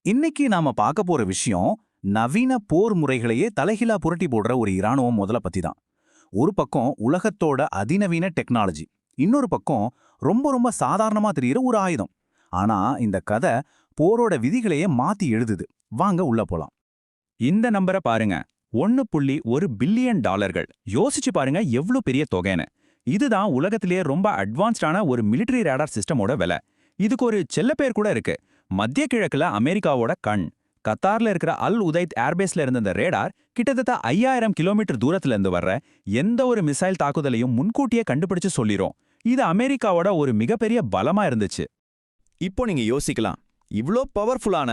இன்னைக்கு நாம பார்க்க போற விஷயம் நவீன போர் முறைகளையே தலைகீழா புரட்டி போடுற ஒரு இராணுவம் முதல்ல பத்தி தான். ஒரு பக்கம் உலகத்தோட அதிநவீன டெக்னாலஜி, இன்னொரு பக்கம் ரொம்ப ரொம்ப சாதாரணமா தெரியிற ஒரு ஆயுதம். ஆனா இந்த கதை போரோட விதிகளையே மாத்தி எழுதுது. வாங்க உள்ள போலாம். இந்த நம்பரை பாருங்க. 1.1 பில்லியன் டாலர்கள். யோசிச்சு பாருங்க எவ்வளவு பெரிய தொகைன்னு. இதுதான் உலகத்திலேயே ரொம்ப அட்வான்ஸ்டான ஒரு மிலிட்டரி ரேடார் சிஸ்டமோட விலை. இதுக்கு ஒரு செல்ல பேர் கூட இருக்கு. மத்திய கிழக்குல அமெரிக்காவோட கண். கத்தார்ல இருக்கிற அல் உதைத் ஏர்பேஸ்ல இருந்த இந்த ரேடார் கிட்டத்தட்ட 5000 கிலோமீட்டர் தூரத்துல இருந்து வர்ற எந்த ஒரு மிசைல் தாக்குதலையும் முன்கூட்டியே கண்டுபிடிச்சு சொல்லிரும். இது அமெரிக்காவோட ஒரு மிகப்பெரிய பலமா இருந்துச்சு. இப்போ நீங்க யோசிக்கலாம், இவ்ளோ பவர்ஃபுல்லான,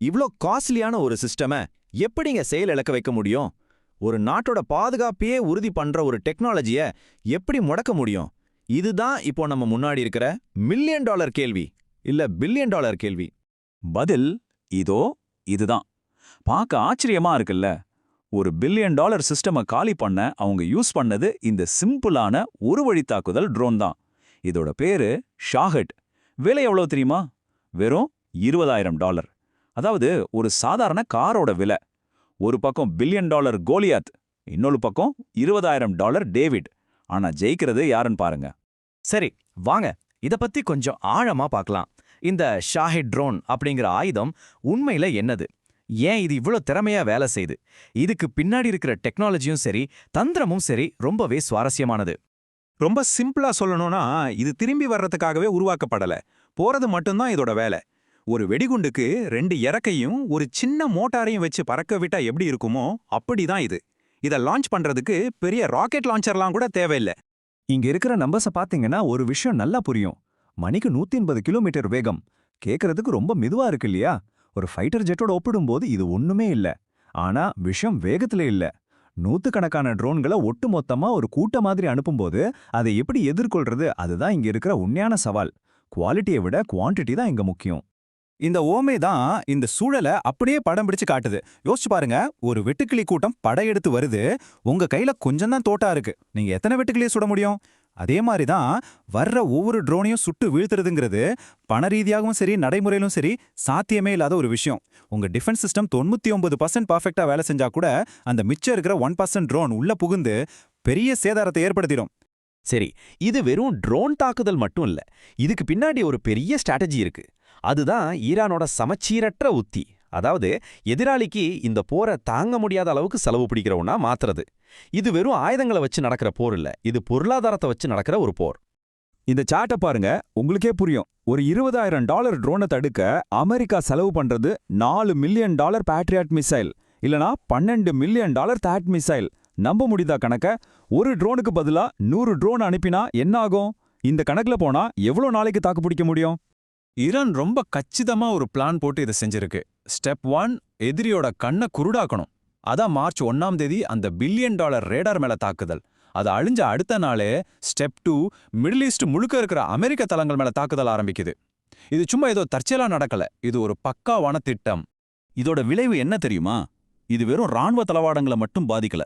இவ்ளோ காஸ்ட்லியான ஒரு சிஸ்டமை எப்படிங்க செயல் இழக்க வைக்க முடியும்? ஒரு நாட்டோட பாதுகாப்பையே உறுதி பண்ற ஒரு டெக்னாலஜிய எப்படி முடக்க முடியும்? இதுதான் இப்போ நம்ம முன்னாடி இருக்கிற மில்லியன் டாலர் கேள்வி, இல்ல பில்லியன் டாலர் கேள்வி. பதில் இதோ இதுதான். பார்க்க ஆச்சரியமா இருக்குல்ல? ஒரு பில்லியன் டாலர் சிஸ்டமை காலி பண்ண அவங்க யூஸ் பண்ணது இந்த சிம்பிளான ஒரு வழி தாக்குதல் ட்ரோன் தான். இதோட பேரு ஷாஹெட். விலை எவ்வளவு தெரியுமா? வெறும் $20,000. அதாவது ஒரு சாதாரண காரோட விலை. ஒரு பக்கம் பில்லியன் டாலர் கோலியாத், இன்னொரு பக்கம் $20,000 டேவிட். ஆனா ஜெயிக்கிறது யாருன்னு பாருங்க. சரி, வாங்க இத பத்தி கொஞ்சம் ஆழமா பார்க்கலாம். இந்த ஷாஹெட் ட்ரோன் அப்படிங்கிற ஆயுதம் உண்மையில என்னது? ஏன் இது இவ்ளோ திறமையா வேலை செய்யுது? இதுக்கு பின்னாடி இருக்கிற டெக்னாலஜியும் சரி, தந்திரமும் சரி ரொம்பவே சுவாரஸ்யமானது. ரொம்ப சிம்பிளா சொல்லணும்னா, இது திரும்பி வர்றதுக்காகவே உருவாக்கப்படல. போறது மட்டும்தான் இதோட வேலை. ஒரு வெடிகுண்டுக்கு 2 இறக்கையும் ஒரு சின்ன மோட்டாரையும் வச்சு பறக்க விட்டா எப்படி இருக்குமோ அப்படிதான் இது. இதை லான்ச் பண்றதுக்கு பெரிய ராக்கெட் லான்ச்சர்லாம் கூட தேவையில்லை. இங்க இருக்கிற நம்பர்ஸை பாத்தீங்கன்னா ஒரு விஷயம் நல்லா புரியும். மணிக்கு 180 கிலோமீட்டர் வேகம். கேட்கறதுக்கு ரொம்ப மெதுவா இருக்கு இல்லையா? ஒரு ஃபைட்டர் ஜெட்டோட ஒப்பிடும்போது இது ஒண்ணுமே இல்ல. ஆனா விஷயம் வேகத்துல இல்ல. நூத்துக்கணக்கான ட்ரோன்களை ஒட்டு மொத்தமா ஒரு கூட்ட மாதிரி அனுப்பும்போது அதை எப்படி எதிர்கொள்றது, அதுதான் இங்க இருக்கிற உண்மையான சவால். குவாலிட்டியை விட குவான்டிட்டி தான் இங்க முக்கியம். இந்த ஓமை தான் இந்த சூழலை அப்படியே படம் பிடிச்சு காட்டுது. யோசிச்சு பாருங்க, ஒரு வெட்டுக்கிளி கூட்டம் படையெடுத்து வருது. உங்க கையில கொஞ்சம் தான் தோட்டா இருக்கு. நீங்க எத்தனை வெட்டுக்கிளியை சுட முடியும்? அதே மாதிரி தான் வர்ற ஒவ்வொரு ட்ரோனையும் சுட்டு வீழ்த்துறதுங்கிறது பண ரீதியாகவும் சரி, நடைமுறையிலும் சரி சாத்தியமே இல்லாத ஒரு விஷயம். உங்க டிஃபென்ஸ் சிஸ்டம் 99% பர்ஃபெக்டா வேலை செஞ்சா கூட அந்த மிச்சம் இருக்கிற 1% ட்ரோன் உள்ள புகுந்து பெரிய சேதாரத்தை ஏற்படுத்திடும். சரி, இது வெறும் ட்ரோன் தாக்குதல் மட்டும் இல்ல. இதுக்கு பின்னாடி ஒரு பெரிய ஸ்ட்ராட்டஜி இருக்கு. அதுதான் ஈரானோட சமச்சீரற்ற உத்தி. அதாவது எதிராளிக்கு இந்த போரை தாங்க முடியாத அளவுக்கு செலவு பிடிக்கிறவனா மாத்துறது. இது வெறும் ஆயுதங்களை வச்சு நடக்கிற போர் இல்ல, இது பொருளாதாரத்தை வச்சு நடக்கிற ஒரு போர். இந்த சார்ட்டை பாருங்க, உங்களுக்கே புரியும். ஒரு $20,000 ட்ரோனை தடுக்க அமெரிக்கா செலவு பண்றது $4 மில்லியன் பேட்ரியாட் மிசைல், இல்லனா $12 மில்லியன் தாட் மிசைல். நம்ப முடியுதா கணக்க? ஒரு ட்ரோனுக்கு பதிலா 100 ட்ரோன் அனுப்பினா என்ன ஆகும்? இந்த கணக்குல போனா எவ்வளவு நாளைக்கு தாக்கு பிடிக்க முடியும்? ஈரான் ரொம்ப கச்சிதமா ஒரு பிளான் போட்டு இதை செஞ்சிருக்கு. ஸ்டெப் 1, எதிரியோட கண்ணை குருடாக்கணும். அதான் மார்ச் 1ஆம் தேதி அந்த பில்லியன் டாலர் ரேடார் மேல தாக்குதல். அது அழிஞ்ச அடுத்த நாளே ஸ்டெப் 2, மிடில் ஈஸ்ட் முழுக்க இருக்கிற அமெரிக்க தளங்கள் மேல தாக்குதல் ஆரம்பிக்குது. இது சும்மா ஏதோ தற்செயலா நடக்கல, இது ஒரு பக்காவான திட்டம். இதோட விளைவு என்ன தெரியுமா? இது வெறும் ராணுவ தளவாடங்களை மட்டும் பாதிக்கல.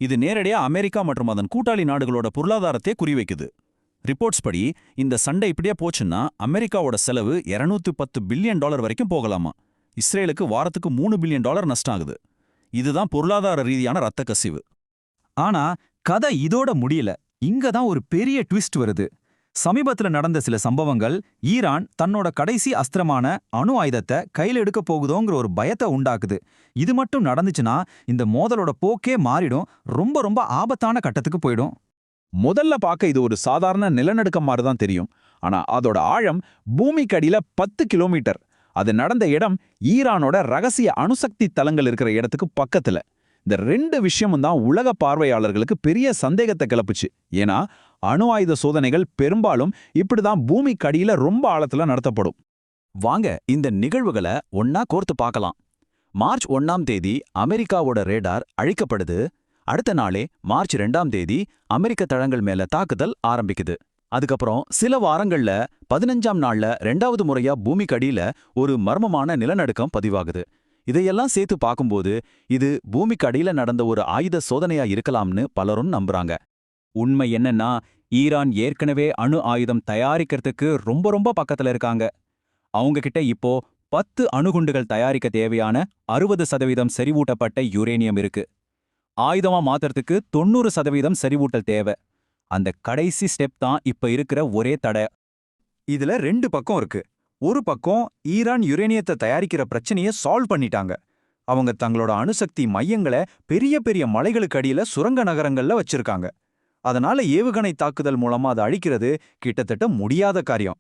இது நேரடியா அமெரிக்கா மற்றும் அதன் கூட்டாளி நாடுகளோட பொருளாதாரத்தை குறிவைக்குது. ரிப்போர்ட்ஸ் படி இந்த சண்டை இப்படியே போச்சுன்னா அமெரிக்காவோட செலவு $210 பில்லியன் வரைக்கும் போகலாமா. இஸ்ரேலுக்கு வாரத்துக்கு $3 பில்லியன் நஷ்டம் ஆகுது. இதுதான் பொருளாதார ரீதியான ரத்த கசிவு. ஆனா கதை இதோட முடியல. இங்க தான் ஒரு பெரிய ட்விஸ்ட் வருது. சமீபத்துல நடந்த சில சம்பவங்கள் ஈரான் தன்னோட கடைசி அஸ்திரமான அணு ஆயுதத்தை கையில் எடுக்க போகுதோங்கிற ஒரு பயத்தை உண்டாக்குது. இது மட்டும் நடந்துச்சுன்னா இந்த மோதலோட போக்கே மாறிடும், ரொம்ப ரொம்ப ஆபத்தான கட்டத்துக்கு போயிடும். முதல்ல பார்க்க இது ஒரு சாதாரண நிலநடுக்கம் மாதிரி தான் தெரியும். ஆனா அதோட ஆழம் பூமிக்கடியில 10 கிலோமீட்டர். அது நடந்த இடம் ஈரானோட ரகசிய அணுசக்தி தளங்கள் இருக்கிற இடத்துக்கு பக்கத்துல. இந்த 2 விஷயமும் தான் உலக பார்வையாளர்களுக்கு பெரிய சந்தேகத்தை கிளப்புச்சு. ஏன்னா அணு ஆயுத சோதனைகள் பெரும்பாலும் இப்படிதான் பூமிக்கடியில ரொம்ப ஆழத்துல நடத்தப்படும். வாங்க இந்த நிகழ்வுகளை ஒன்னா கோர்த்து பார்க்கலாம். மார்ச் 1ஆம் தேதி அமெரிக்காவோட ரேடார் அழிக்கப்படுது. அடுத்த நாளே மார்ச் 2ஆம் தேதி அமெரிக்க தளங்கள் மேல தாக்குதல் ஆரம்பிக்குது. அதுக்கப்புறம் சில வாரங்கள்ல 15ஆம் நாள்ல 2வது முறையா பூமிக்கடியில ஒரு மர்மமான நிலநடுக்கம் பதிவாகுது. இதையெல்லாம் சேர்த்து பார்க்கும்போது இது பூமிக்கடியில நடந்த ஒரு ஆயுத சோதனையா இருக்கலாம்னு பலரும் நம்புறாங்க. உண்மை என்னன்னா, ஈரான் ஏற்கனவே அணு ஆயுதம் தயாரிக்கிறதுக்கு ரொம்ப ரொம்ப பக்கத்துல இருக்காங்க. அவங்க கிட்ட இப்போ 10 அணுகுண்டுகள் தயாரிக்க தேவையான 60% செறிவூட்டப்பட்ட யுரேனியம் இருக்கு. ஆயுதமா மாத்துறதுக்கு 90% செறிவூட்டல் தேவை. அந்த கடைசி ஸ்டெப் தான் இப்ப இருக்கிற ஒரே தடை. இதுல 2 பக்கம் இருக்கு. ஒரு பக்கம் ஈரான் யுரேனியத்தை தயாரிக்கிற பிரச்சனையை சால்வ் பண்ணிட்டாங்க. அவங்க தங்களோட அணுசக்தி மையங்களை பெரிய பெரிய மலைகளுக்கு அடியில சுரங்க நகரங்கள்ல வச்சிருக்காங்க. அதனால ஏவுகணை தாக்குதல் மூலமா அதை அழிக்கிறது கிட்டத்தட்ட முடியாத காரியம்.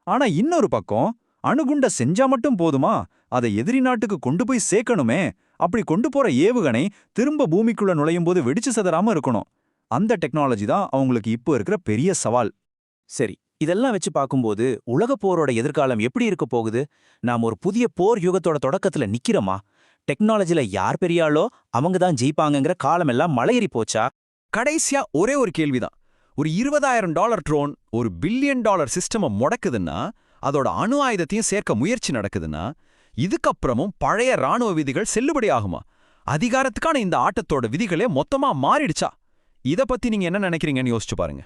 ஆனா இன்னொரு பக்கம் அணுகுண்ட செஞ்சா மட்டும் போதுமா, அதை எதிரி நாட்டுக்கு கொண்டு போய் சேர்க்கணுமே. அப்படி கொண்டு போற ஏவுகணை திரும்ப பூமிக்குள்ள நுழையும் போது வெடிச்சு சிதறாம இருக்கணும். அந்த டெக்னாலஜி தான் அவங்களுக்கு இப்போ இருக்கிற பெரிய சவால். சரி, இதெல்லாம் வச்சு பார்க்கும்போது உலகப் போரோட எதிர்காலம் எப்படி இருக்க போகுது? நாம் ஒரு புதிய போர் யுகத்தோட தொடக்கத்துல நிக்கிறோமா? டெக்னாலஜில யார் பெரியாளோ அவங்க தான் ஜெயிப்பாங்கங்கிற காலமெல்லாம் மலையேறி போச்சா? கடைசியா ஒரே ஒரு கேள்விதான். ஒரு $20,000 ட்ரோன் ஒரு $1 பில்லியன் சிஸ்டமை முடக்குதுன்னா, அதோட அணு ஆயுதத்தையும் சேர்க்க முயற்சி நடக்குதுன்னா, இதுக்கப்புறமும் பழைய ராணுவ விதிகள் செல்லுபடி ஆகுமா? அதிகாரத்துக்கான இந்த ஆட்டத்தோட விதிகளே மொத்தமா மாறிடுச்சா? இத பத்தி நீங்க என்ன நினைக்கிறீங்கன்னு யோசிச்சு பாருங்க.